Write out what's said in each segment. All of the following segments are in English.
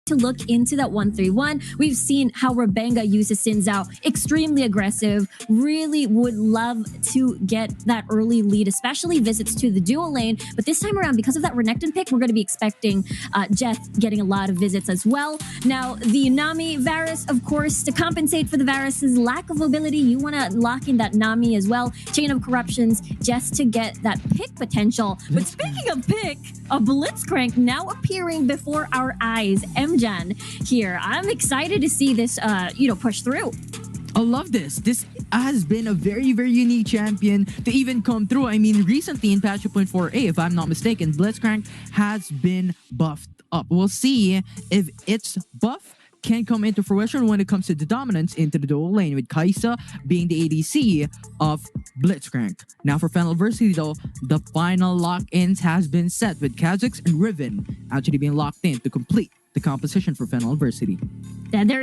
to look into that 1-3-1. We've seen how Rebenga uses Xin Zhao, extremely aggressive, really would love to get that early lead, especially visits to the dual lane. But this time around, because of that Renekton pick, we're going to be expecting Jeth getting a lot of visits as well. Now, the Nami Varus, of course, to compensate for the Varus's lack of mobility, you want to lock in that Nami as well. Chain of Corruptions, just to get that pick potential. But speaking of pick, a Blitzcrank now appearing before our eyes. Emjan here. I'm excited to see this, push through. I love this. This has been a very, very unique champion to even come through. I mean, recently in patch 2.4a, if I'm not mistaken, Blitzcrank has been buffed up. We'll see if its buff can come into fruition when it comes to the dominance into the dual lane, with Kai'Sa being the ADC of Blitzcrank. Now for FENNEL Varsity though, the final lock-ins has been set, with Kha'Zix and Riven actually being locked in to complete the composition for FENNEL Varsity. There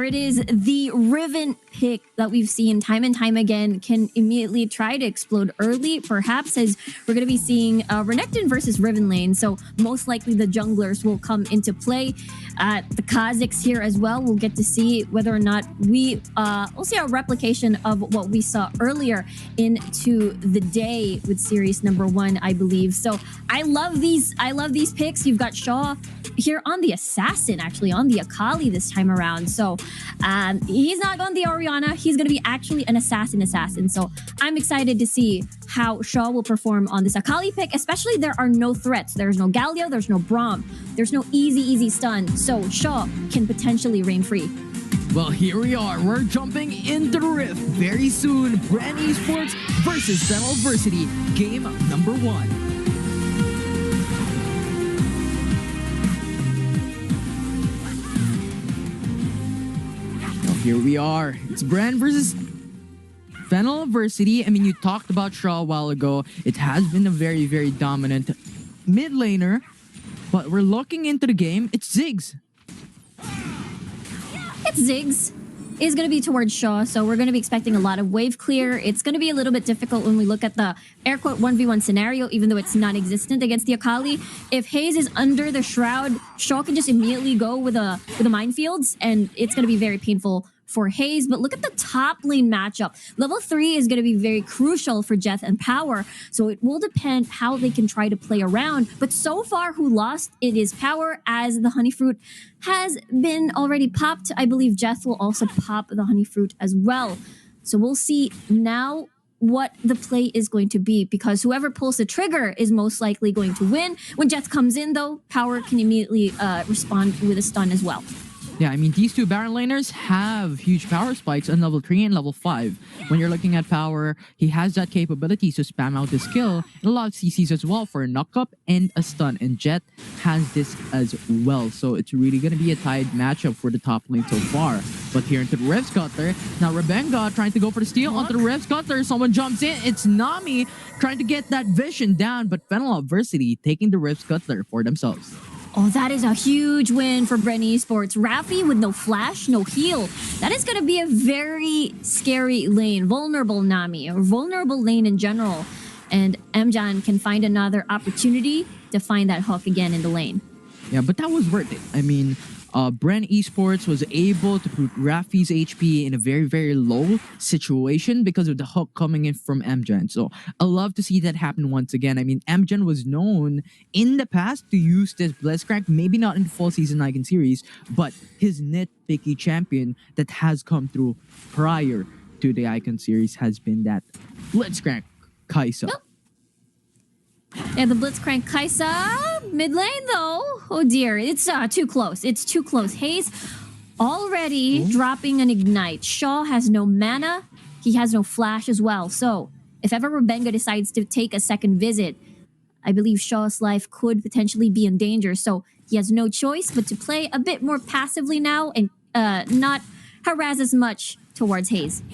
it is. The Riven pick that we've seen time and time again can immediately try to explode early, perhaps, as we're going to be seeing Renekton versus Riven lane. So most likely the junglers will come into play. The Kha'Zix here as well. We'll get to see whether or not we'll see a replication of what we saw earlier into the day with series number 1, I believe. So I love these picks. You've got Shaw here on the Assassin, actually on the Akali this time around. So he's not on the Orianna. He's going to be actually an assassin. So I'm excited to see how Shaw will perform on this Akali pick, especially there are no threats. There's no Galio, there's no Braum, there's no easy stun. So Shaw can potentially reign free. Well, here we are. We're jumping into the Rift very soon. BREN Esports versus FENNEL Varsity, game number 1. Here we are. It's BREN versus FENNEL Varsity. I mean, you talked about Shaw a while ago. It has been a very, very dominant mid laner. But we're looking into the game. It's Ziggs. It's Ziggs. Is going to be towards Shaw, so we're going to be expecting a lot of wave clear. It's going to be a little bit difficult when we look at the air quote 1v1 scenario, even though it's non-existent against the Akali. If Hayes is under the shroud, Shaw can just immediately go with the minefields, and it's going to be very painful for Hayes. But look at the top lane matchup. Level 3 is going to be very crucial for Jeth and Power, so it will depend how they can try to play around. But so far, who lost, it is Power, as the Honey Fruit has been already popped. I believe Jeth will also pop the Honey Fruit as well. So we'll see now what the play is going to be, because whoever pulls the trigger is most likely going to win. When Jeth comes in though, Power can immediately respond with a stun as well. Yeah, I mean, these two Baron laners have huge power spikes on level 3 and level 5. When you're looking at Power, he has that capability to spam out his skill and a lot of CCs as well for a knock-up and a stun. And Jet has this as well. So it's really going to be a tied matchup for the top lane so far. But here into the Rift Scuttler. Now Rebenga trying to go for the steal onto the Rift Scuttler. Someone jumps in. It's Nami trying to get that vision down. But FENNEL Varsity taking the Rift Scuttler for themselves. Oh, that is a huge win for BREN Esports. Raffi with no flash, no heal. That is going to be a very scary lane. Vulnerable Nami, or vulnerable lane in general. And Emjan can find another opportunity to find that hook again in the lane. Yeah, but that was worth it. I mean, BREN Esports was able to put Raffi's HP in a very, very low situation because of the hook coming in from Emjan. So I love to see that happen once again. I mean, Emjan was known in the past to use this Blitzcrank, maybe not in the full season Icon series, but his nitpicky champion that has come through prior to the Icon series has been that Blitzcrank Kai'Sa. Nope. And the Blitzcrank Kai'Sa mid lane though. Oh dear, it's too close. It's too close. Hayes already dropping an ignite. Shaw has no mana. He has no flash as well. So if ever Rebenga decides to take a second visit, I believe Shaw's life could potentially be in danger. So he has no choice but to play a bit more passively now and not harass as much towards Hayes.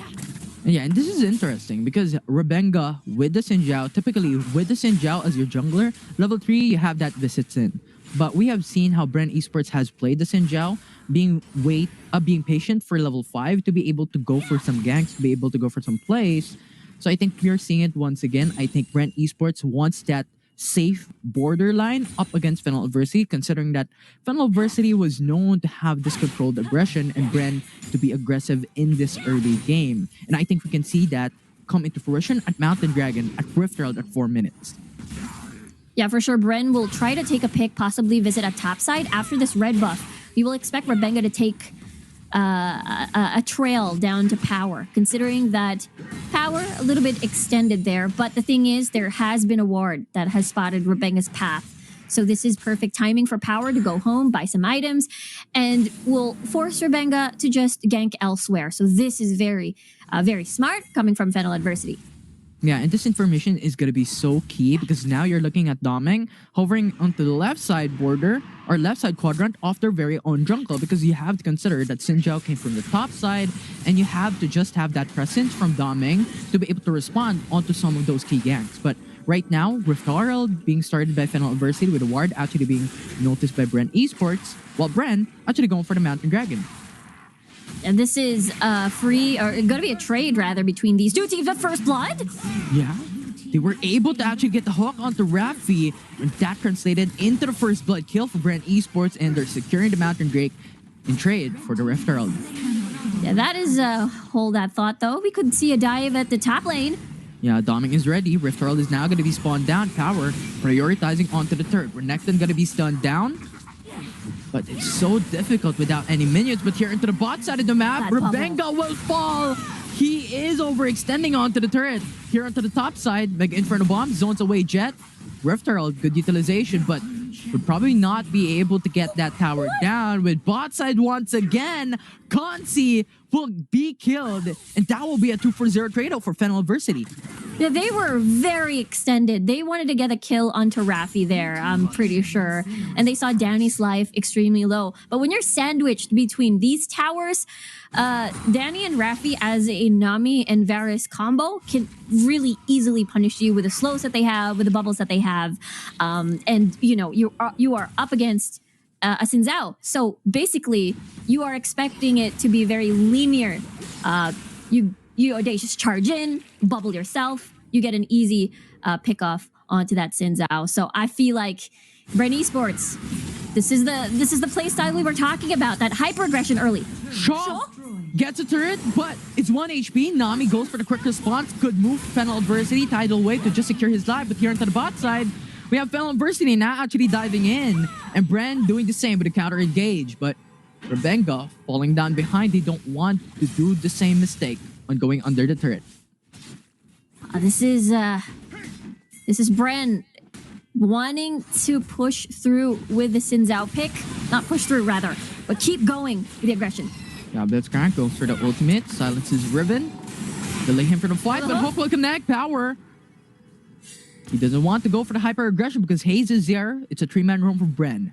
Yeah, and this is interesting because Rebenga with the Xin Zhao, typically with the Xin Zhao as your jungler, level 3 you have that visits in. But we have seen how BREN Esports has played the Xin Zhao, being patient for level 5 to be able to go for some ganks, to be able to go for some plays. So I think we're seeing it once again. I think BREN Esports wants that safe borderline up against FENNEL Adversity, considering that FENNEL Adversity was known to have this controlled aggression and BREN to be aggressive in this early game. And I think we can see that come into fruition at Mountain Dragon at Rift Herald at 4 minutes. Yeah, for sure. BREN will try to take a pick, possibly visit at topside. After this red buff, we will expect Rebenga to take a trail down to Power, considering that Power a little bit extended there. But the thing is, there has been a ward that has spotted Rebenga's path. So this is perfect timing for Power to go home, buy some items, and will force Rebenga to just gank elsewhere. So this is very smart coming from FENNEL Adversity. Yeah, and this information is going to be so key because now you're looking at Doming hovering onto the left side border or left side quadrant of their very own jungle, because you have to consider that Xin Zhao came from the top side and you have to just have that presence from Doming to be able to respond onto some of those key ganks. But right now, Rift Herald being started by FENNEL Adversity with a ward actually being noticed by BREN Esports, while BREN actually going for the Mountain Dragon. And this is free, or going to be a trade rather, between these two teams at first blood. Yeah, they were able to actually get the hook onto Rafi, and that translated into the first blood kill for BREN Esports, and they're securing the Mountain Drake in trade for the Rift Herald. Yeah, that is hold that thought though. We could see a dive at the top lane. Yeah, Doming is ready. Rift Herald is now going to be spawned down. Power prioritizing onto the turret. Renekton going to be stunned down. But it's so difficult without any minions. But here into the bot side of the map, Rebenga will fall. He is overextending onto the turret. Here onto the top side, Mega Inferno Bomb zones away Jet. Rift Herald, good utilization, but would probably not be able to get that tower down. With bot side once again, Consi will be killed. And that will be a 2-for-0 trade-off for FENNEL Adversity. Yeah, they were very extended. They wanted to get a kill onto Rafi there, I'm pretty sure. And they saw Danny's life extremely low. But when you're sandwiched between these towers, Danny and Rafi as a Nami and Varus combo can really easily punish you with the slows that they have, with the bubbles that they have. And, you know, you are up against a Xin Zhao. So basically, you are expecting it to be very linear. They just charge in, bubble yourself, you get an easy pick off onto that Xin Zhao. So I feel like BREN Esports, this is the play style we were talking about, that hyper aggression early. Shaw gets a turret, but it's 1 HP. Nami goes for the quick response. Could move FENNEL Adversity tidal wave to just secure his life. But here onto the bot side, we have FENNEL Adversity now actually diving in, and BREN doing the same with a counter engage. But Rebenga falling down behind. They don't want to do the same mistake on going under the turret. This is BREN wanting to push through with the Xin Zhao pick. Not push through, rather, but keep going with the aggression. Yeah, Blitzcrank goes for the ultimate. Silences Riven. Delay him for the fight, but Hook will connect. Power. He doesn't want to go for the hyper aggression because Haze is there. It's a 3-man room for BREN.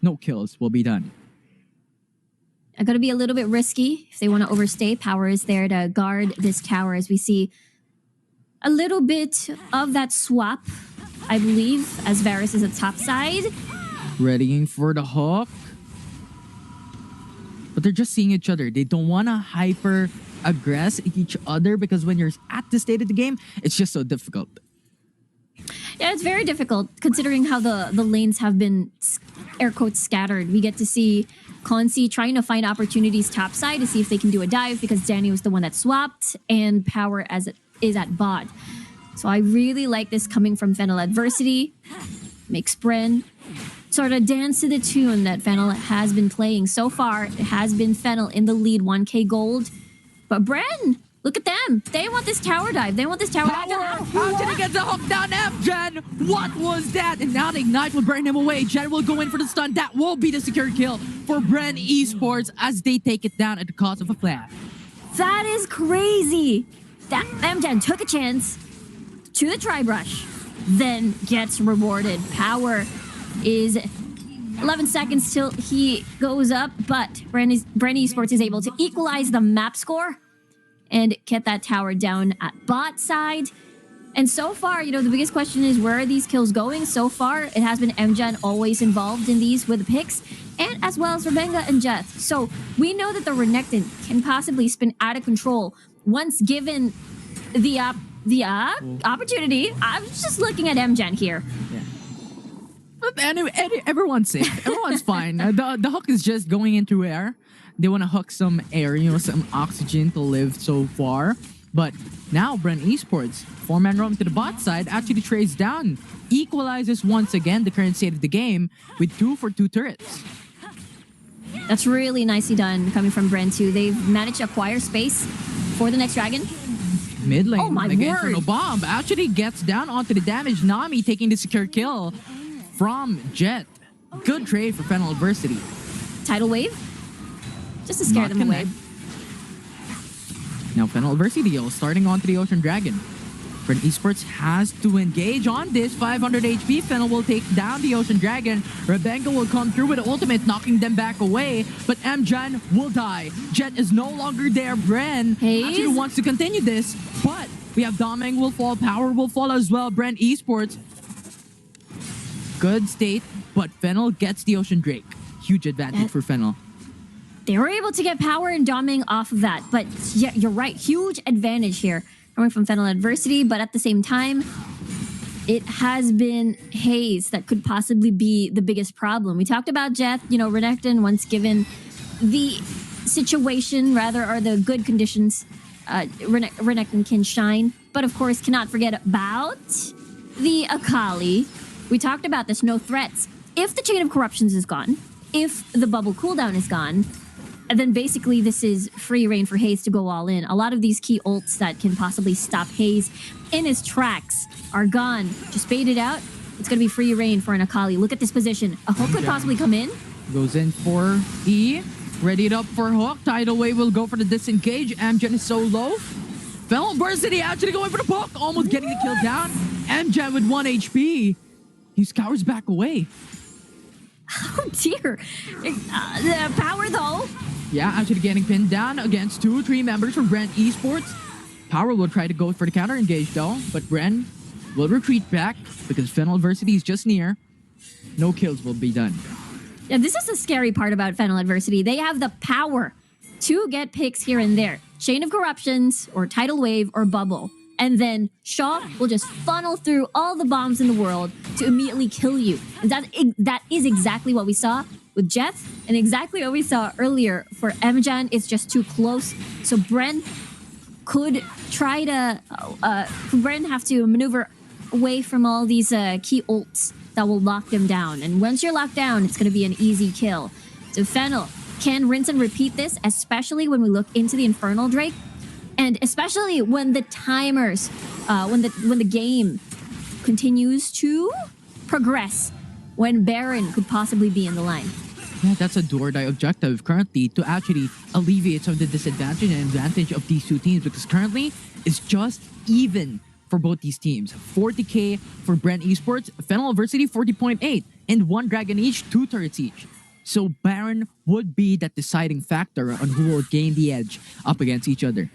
No kills will be done. Are going to be a little bit risky if they want to overstay. Power is there to guard this tower as we see a little bit of that swap, I believe, as Varus is at top side. Readying for the hook. But they're just seeing each other. They don't want to hyper aggress each other because when you're at this state of the game, it's just so difficult. Yeah, it's very difficult considering how the lanes have been air quotes scattered. We get to see Consi trying to find opportunities topside to see if they can do a dive because Danny was the one that swapped and Power as it is at bot. So I really like this coming from FENNEL Adversity. Makes BREN sort of dance to the tune that FENNEL has been playing. So far, it has been FENNEL in the lead, 1k gold. But BREN, look at them. They want this tower dive. They want this tower dive. How did he get the hook down Jen? What was that? And now the Ignite will burn him away. Jen will go in for the stun. That will be the secure kill for BREN Esports as they take it down at the cost of a flash. That is crazy. That Jen took a chance to the tri-brush, then gets rewarded. Power is 11 seconds till he goes up, but BREN Esports is able to equalize the map score and get that tower down at bot side. And so far, you know, the biggest question is where are these kills going? So far, it has been MGen always involved in these with the picks, and as well as Rebenga and Jeth. So we know that the Renekton can possibly spin out of control once given the the opportunity. I'm just looking at MGen here. Yeah. But everyone's safe. Everyone's fine. The hook is just going into air. They want to hook some air, some oxygen to live so far. But now BREN Esports, 4-man roam to the bot side, actually trades down, equalizes once again the current state of the game with 2 for 2 turrets. That's really nicely done coming from BREN too. They've managed to acquire space for the next dragon. Mid lane, oh my again, word. Inferno Bomb actually gets down onto the damage. Nami taking the secure kill from Jet. Good trade for FENNEL Adversity. Tidal wave? Just to scare Not them away. Now FENNEL Adversity starting onto the Ocean Dragon. BREN Esports has to engage on this. 500 HP. FENNEL will take down the Ocean Dragon. Rebecca will come through with the ultimate, knocking them back away. But MGen will die. Jet is no longer there. BREN actually wants to continue this. But we have Doming will fall. Power will fall as well. BREN Esports. Good state. But FENNEL gets the Ocean Drake. Huge advantage for FENNEL. They were able to get power and Doming off of that. But yeah, you're right. Huge advantage here coming from FENNEL Adversity. But at the same time, it has been Haze that could possibly be the biggest problem. We talked about Jeth. Renekton, once given the situation, rather, or the good conditions, Renekton can shine. But of course, cannot forget about the Akali. We talked about this, no threats. If the Chain of Corruptions is gone, if the bubble cooldown is gone, and then basically this is free reign for Haze to go all in. A lot of these key ults that can possibly stop Haze in his tracks are gone. Just bait it out. It's going to be free reign for an Akali. Look at this position. A hook could possibly come in. Goes in for E. Readied up for hook. Tidal Wave will go for the disengage. MGen is so low. FENNEL Adversity actually going for the poke. Almost getting the kill down. MGen with 1 HP. He scours back away. Oh dear. The power though. Yeah, actually getting pinned down against 2-3 members from BREN Esports. Power will try to go for the counter engage though, but BREN will retreat back because FENNEL Adversity is just near. No kills will be done. Yeah, this is the scary part about FENNEL Adversity. They have the power to get picks here and there. Chain of Corruptions or Tidal Wave or Bubble. And then Shaw will just funnel through all the bombs in the world to immediately kill you. And that is exactly what we saw with Jeth and exactly what we saw earlier for MGen. It's just too close. So BREN could try to... BREN have to maneuver away from all these key ults that will lock them down. And once you're locked down, it's going to be an easy kill. So FENNEL can rinse and repeat this, especially when we look into the Infernal Drake. And especially when the timers, when the game continues to progress, when Baron could possibly be in the line. Yeah, that's a do-or-die objective currently to actually alleviate some of the disadvantage and advantage of these two teams, because currently it's just even for both these teams. 40k for BREN Esports, FENNEL Adversity 40.8, and 1 dragon each, 2 turrets each. So Baron would be that deciding factor on who will gain the edge up against each other.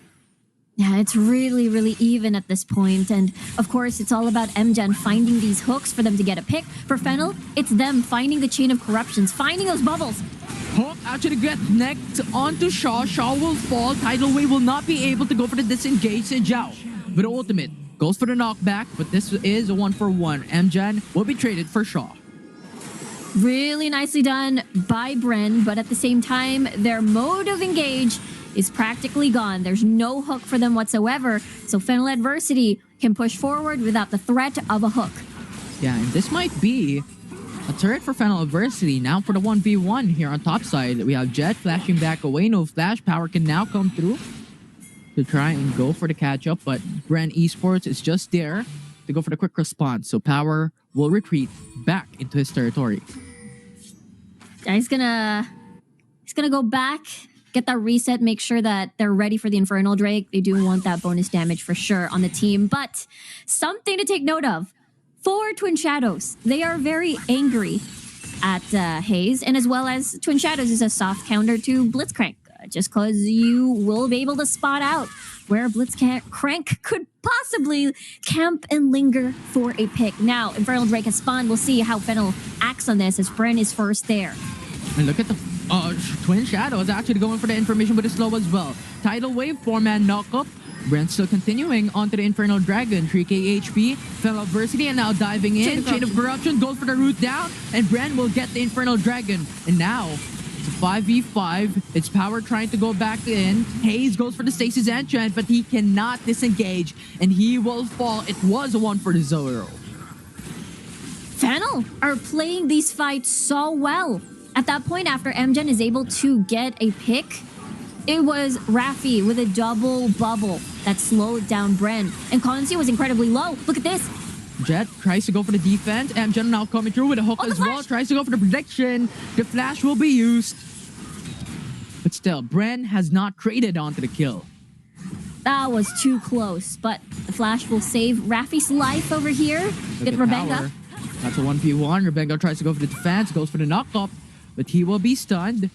Yeah, it's really, really even at this point. And of course, it's all about MGen finding these hooks for them to get a pick. For FENNEL, it's them finding the Chain of Corruptions, finding those bubbles. Hook actually gets necked onto Shaw. Shaw will fall. Tidal Wave will not be able to go for the disengage. And Zhao, with the ultimate, goes for the knockback. But this is a 1-for-1. MGen will be traded for Shaw. Really nicely done by BREN, but at the same time, their mode of engage is practically gone. There's no hook for them whatsoever, so FENNEL Adversity can push forward without the threat of a hook. Yeah, and this might be a turret for FENNEL Adversity. Now for the 1v1 here on top side, we have Jet flashing back away. No flash. Power can now come through to try and go for the catch-up, but BREN Esports is just there to go for the quick response. So Power will retreat back into his territory. He's gonna go back, get that reset, make sure that they're ready for the Infernal Drake. They do want that bonus damage for sure on the team. But something to take note of. For Twin Shadows, they are very angry at Haze, and as well as Twin Shadows is a soft counter to Blitzcrank, just because you will be able to spot out where Blitzcrank could possibly camp and linger for a pick. Now, Infernal Drake has spawned. We'll see how FENNEL acts on this as BREN is first there. And look at the Twin Shadows actually going for the information, but it's slow as well. Tidal Wave, 4-man knockup. Brent still continuing onto the Infernal Dragon. 3k HP, Fennel Adversity, and now diving in. Chain of Corruption goes for the root down, and Brent will get the Infernal Dragon. And now, it's a 5v5. It's Power trying to go back in. Hayes goes for the Stasis Enchant, but he cannot disengage, and he will fall. It was a 1-for-0. FENNEL are playing these fights so well. At that point, after MGen is able to get a pick, it was Raffi with a double bubble that slowed down BREN. And Consi was incredibly low. Look at this. Jet tries to go for the defense. MGen now coming through with a hook as well. Tries to go for the prediction. The flash will be used. But still, BREN has not traded onto the kill. That was too close, but the flash will save Raffi's life over here. Get Rebenga. That's a 1v1. Rebenga tries to go for the defense. Goes for the knockup, but he will be stunned.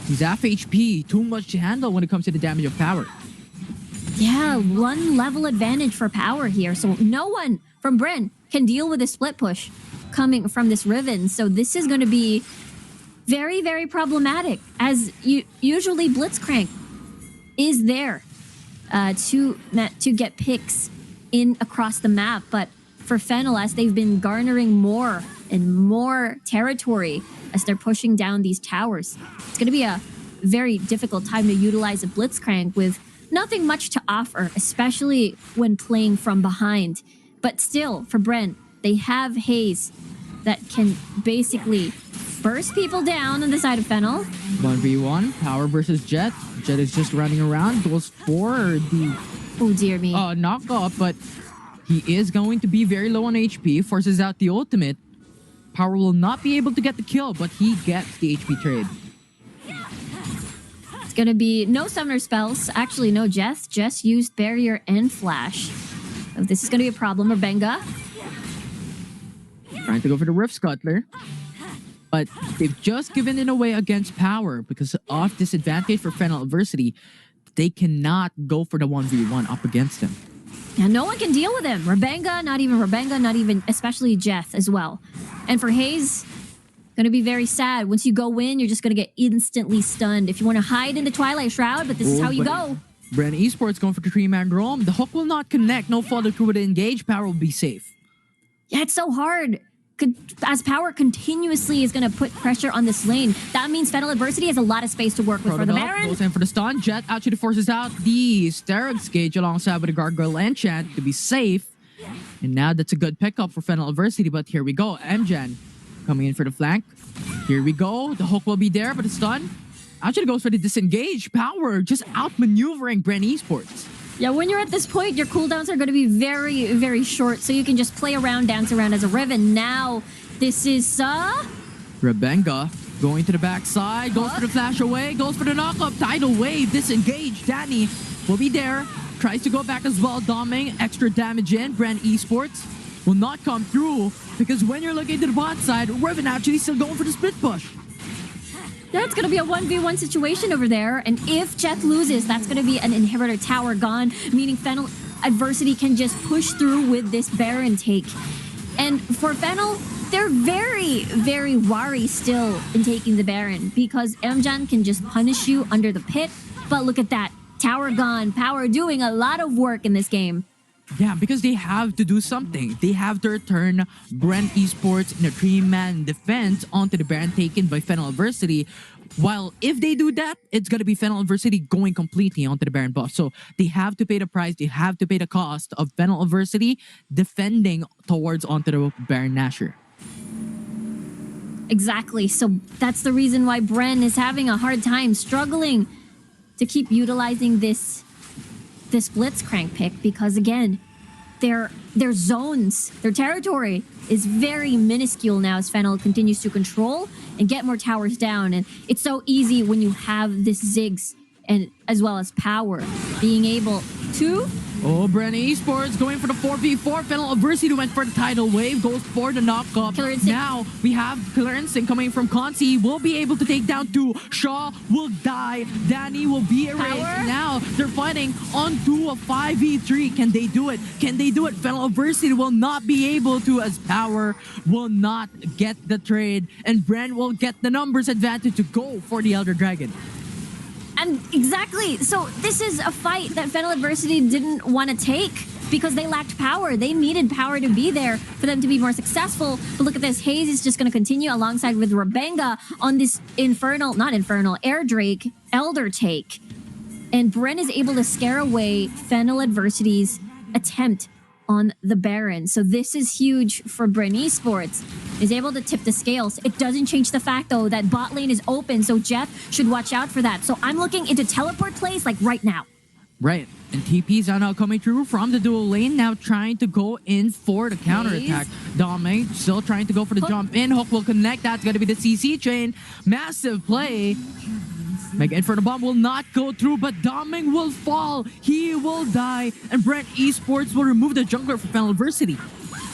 He's half HP, too much to handle when it comes to the damage of Power. Yeah, 1 level advantage for Power here. So no one from BREN can deal with a split push coming from this Riven. So this is going to be very, very problematic, as usually Blitzcrank is there to get picks in across the map. But for FENNEL, as they've been garnering more and more territory as they're pushing down these towers, it's going to be a very difficult time to utilize a Blitzcrank with nothing much to offer, especially when playing from behind. But still, for BREN, they have Hayes that can basically burst people down on the side of FENNEL. 1v1, Power versus Jet. Jet is just running around, goes for the oh dear me, knockoff, but he is going to be very low on HP, forces out the ultimate. Power will not be able to get the kill, but he gets the HP trade. It's going to be no summoner spells. Actually, no Jess. Jess used barrier and flash. So this is going to be a problem. Rebenga trying to go for the Rift Scuttler. But they've just given it away against Power because of disadvantage for FENNEL Adversity. They cannot go for the 1v1 up against him. Yeah, no one can deal with him. Rebenga, not even, especially Jeth as well. And for Hayes, gonna be very sad. Once you go in, you're just gonna get instantly stunned. If you want to hide in the Twilight Shroud, but this is how you go. BREN Esports going for the 3-man roam. The hook will not connect. No follow through with the engage. Power will be safe. Yeah, it's so hard. As Power continuously is going to put pressure on this lane, that means FENNEL Adversity has a lot of space to work with for the Baron. Goes in for the stun. Jet actually forces out the Sterox Gauge alongside with the Gargoyle Enchant to be safe. And now that's a good pickup for FENNEL Adversity, but here we go. MGen coming in for the flank. Here we go. The hook will be there, but the stun actually goes for the disengage. Power just outmaneuvering BREN Esports. Yeah, when you're at this point, your cooldowns are going to be very, very short, so you can just play around, dance around as a Riven. Now, this is Rebenga going to the backside, goes for the flash away, goes for the knockup, tidal wave, disengage. Danny will be there, tries to go back as well, doming, extra damage in. BREN Esports will not come through because when you're looking to the bot side, Riven actually still going for the split push. That's going to be a 1v1 situation over there. And if Jeth loses, that's going to be an inhibitor tower gone, meaning FENNEL Adversity can just push through with this Baron take. And for FENNEL, they're very, very wary still in taking the Baron because MGen can just punish you under the pit. But look at that. Tower gone. Power doing a lot of work in this game. Yeah, because they have to do something. They have to return BREN Esports in a 3-man defense onto the Baron taken by FENNEL Adversity. While if they do that, it's going to be FENNEL Adversity going completely onto the Baron buff. So they have to pay the price. They have to pay the cost of FENNEL Adversity defending towards onto the Baron Nashor. Exactly. So that's the reason why BREN is having a hard time struggling to keep utilizing this Blitzcrank pick, because again, their zones, their territory is very minuscule now as FENNEL continues to control and get more towers down. And it's so easy when you have this Ziggs and as well as Power being able to... Oh, BREN Esports going for the 4v4. FENNEL Adversity went for the tidal wave, goes for the knockup. Now we have Killer Instinct coming from Consi. Will be able to take down 2. Shaw will die. Danny will be erased. Now they're fighting onto a 5v3. Can they do it? Can they do it? FENNEL Adversity will not be able to, as Power will not get the trade. And BREN will get the numbers advantage to go for the Elder Dragon. And exactly. So this is a fight that FENNEL Adversity didn't want to take because they lacked power. They needed power to be there for them to be more successful. But look at this. Hayes is just going to continue alongside with Rebenga on this Air Drake, Elder take. And BREN is able to scare away FENNEL Adversity's attempt on the Baron. So this is huge for BREN Esports. Is able to tip the scales. It doesn't change the fact, though, that bot lane is open, so Jeff should watch out for that. So I'm looking into teleport plays like right now. Right, and TPs are now coming through from the dual lane, now trying to go in for the counterattack. Dominic still trying to go for the jump in. Hook will connect. That's going to be the CC chain. Massive play. Mega Inferno Bomb will not go through, but Doming will fall. He will die, and BREN Esports will remove the jungler for FENNEL Adversity.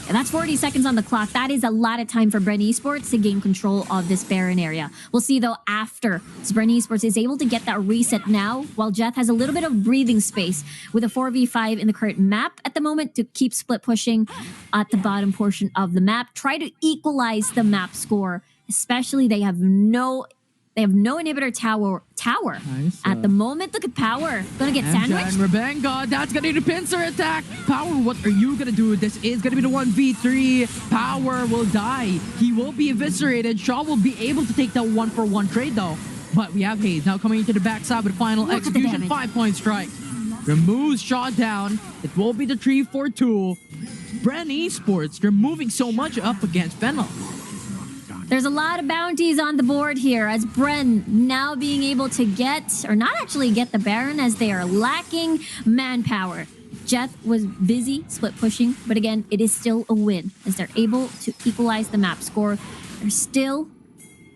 And that's 40 seconds on the clock. That is a lot of time for BREN Esports to gain control of this Baron area. We'll see, though, after BREN Esports is able to get that reset now, while Jeth has a little bit of breathing space with a 4v5 in the current map at the moment to keep split pushing at the bottom portion of the map. Try to equalize the map score, especially they have no inhibitor tower Nice, at the moment. Look at Power. Gonna get sandwiched. And Rebenga, that's gonna need a pincer attack. Power, what are you gonna do? This is gonna be the 1v3. Power will die. He will be eviscerated. Shaw will be able to take that 1-for-1 trade though. But we have Hayes now coming into the backside with final execution. 5-point strike. Removes Shaw down. It will be the 3-4-2. BREN Esports, they're moving so much up against FENNEL. There's a lot of bounties on the board here as BREN now being able to get, or not actually get the Baron as they are lacking manpower. Jeth was busy split pushing, but again, it is still a win as they're able to equalize the map score. There's still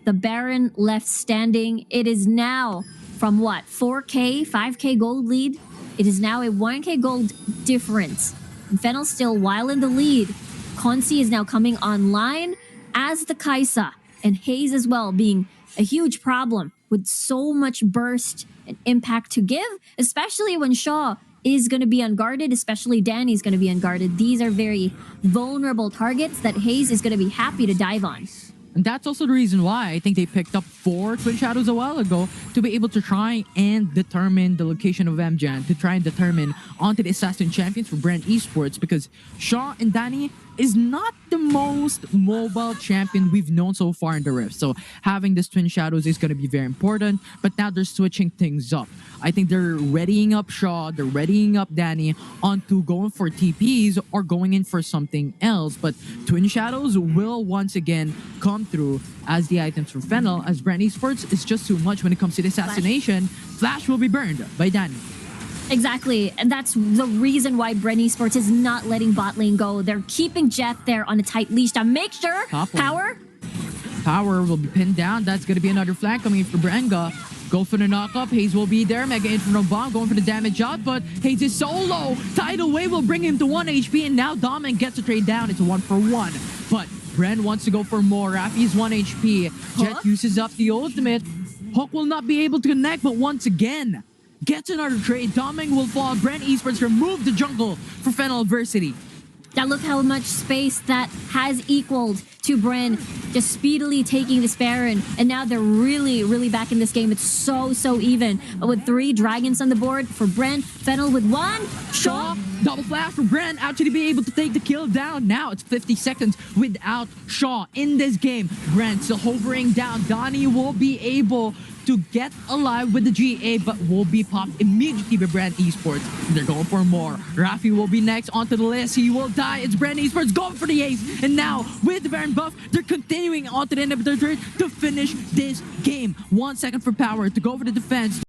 the Baron left standing. It is now from what, 4K, 5K gold lead? It is now a 1K gold difference. And FENNEL still while in the lead. Consi is now coming online, as the Kaisa, and Hayes as well being a huge problem with so much burst and impact to give, especially when Shaw is going to be unguarded, especially Danny's going to be unguarded. These are very vulnerable targets that Hayes is going to be happy to dive on. And that's also the reason why I think they picked up 4 Twin Shadows a while ago to be able to try and determine the location of MJan, to try and determine onto the Assassin Champions for BREN Esports, because Shaw and Danny is not the most mobile champion we've known so far in the Rift. So having this Twin Shadows is going to be very important, but now they're switching things up. I think they're readying up Shaw, they're readying up Danny onto going for TPs or going in for something else. But Twin Shadows will once again come through as the items for FENNEL, as BREN Esports is just too much when it comes to the assassination. Flash will be burned by Danny. Exactly, and that's the reason why BREN Esports is not letting bot lane go. They're keeping Jeth there on a tight leash to make sure Power will be pinned down. That's going to be another flank coming in for Brenga. Go for the knock-up. Hayes will be there. Mega Inferno Bomb going for the damage out, but Hayes is so low. Tidal Wave will bring him to 1 HP, and now Domin gets a trade down. It's a 1-for-1. But BREN wants to go for more. Rafi's 1 HP. Jet uses up the ultimate. Hook will not be able to connect, but once again, gets another trade. Doming will fall. BREN Esports remove the jungle for FENNEL Adversity. Now look how much space that has equaled to BREN, just speedily taking this Baron. And now they're really back in this game. It's so even. But with 3 dragons on the board for BREN, FENNEL with 1. Shaw, double flash for BREN, actually be able to take the kill down. Now it's 50 seconds without Shaw in this game. BREN still hovering down. Donnie will be able to get alive with the GA, but will be popped immediately by BREN Esports. They're going for more. Rafi will be next onto the list. He will die. It's BREN Esports going for the ace. And now, with the Baron buff, they're continuing onto the inhibitor turret to finish this game. 1 second for Power to go for the defense.